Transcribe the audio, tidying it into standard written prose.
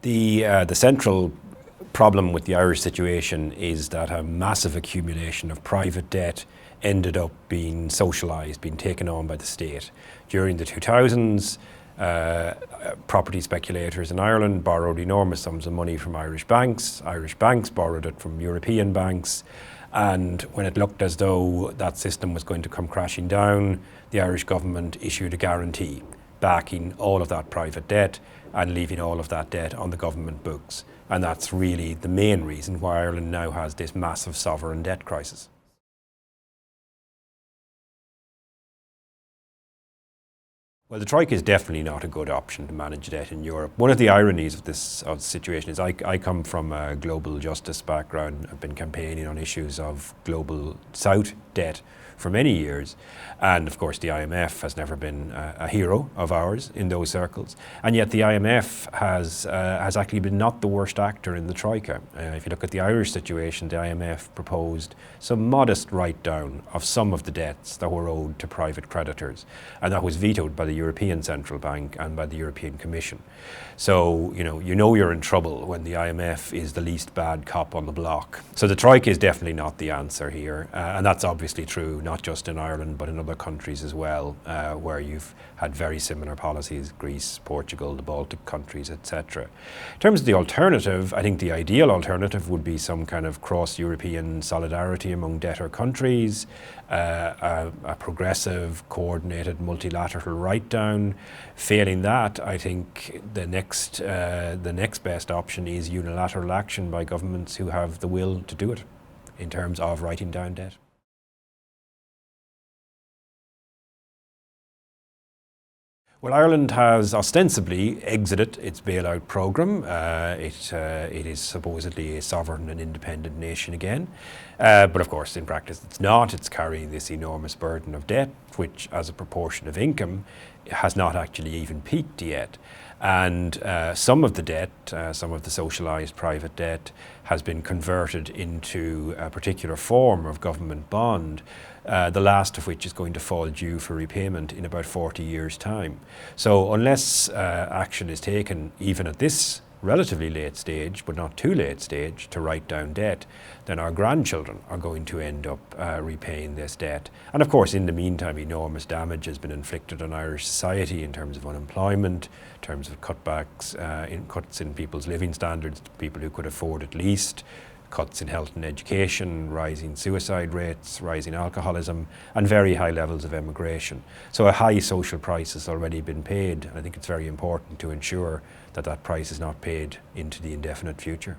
The central problem with the Irish situation is that a massive accumulation of private debt ended up being socialised, being taken on by the state. During the 2000s, property speculators in Ireland borrowed enormous sums of money from Irish banks. Irish banks borrowed it from European banks. And when it looked as though that system was going to come crashing down, the Irish government issued a guarantee backing all of that private debt and leaving all of that debt on the government books. And that's really the main reason why Ireland now has this massive sovereign debt crisis. Well, the Troika is definitely not a good option to manage debt in Europe. One of the ironies of this situation is I come from a global justice background. I've been campaigning on issues of global South debt for many years. And of course, the IMF has never been a hero of ours in those circles. And yet the IMF has actually been not the worst actor in the Troika. If you look at the Irish situation, the IMF proposed some modest write-down of some of the debts that were owed to private creditors. And that was vetoed by the European Central Bank and by the European Commission. So, you know you're in trouble when the IMF is the least bad cop on the block. So the Troika is definitely not the answer here. And that's obviously true, not just in Ireland, but in other countries as well, where you've had very similar policies, Greece, Portugal, the Baltic countries, etc. In terms of the alternative, I think the ideal alternative would be some kind of cross-European solidarity among debtor countries, a progressive, coordinated, multilateral write-down. Failing that, I think the next best option is unilateral action by governments who have the will to do it in terms of writing down debt. Well, Ireland has ostensibly exited its bailout programme. It is supposedly a sovereign and independent nation again. But of course, in practice, it's not. It's carrying this enormous burden of debt, which as a proportion of income has not actually even peaked yet. And some of the debt, some of the socialised private debt, has been converted into a particular form of government bond, the last of which is going to fall due for repayment in about 40 years' time. So unless action is taken, even at this relatively late stage, but not too late stage, to write down debt, then our grandchildren are going to end up repaying this debt. And of course, in the meantime, enormous damage has been inflicted on Irish society in terms of unemployment, in terms of cutbacks, cuts in people's living standards, people who could afford it least, cuts in health and education, rising suicide rates, rising alcoholism, and very high levels of emigration. So a high social price has already been paid. I think it's very important to ensure that that price is not paid into the indefinite future.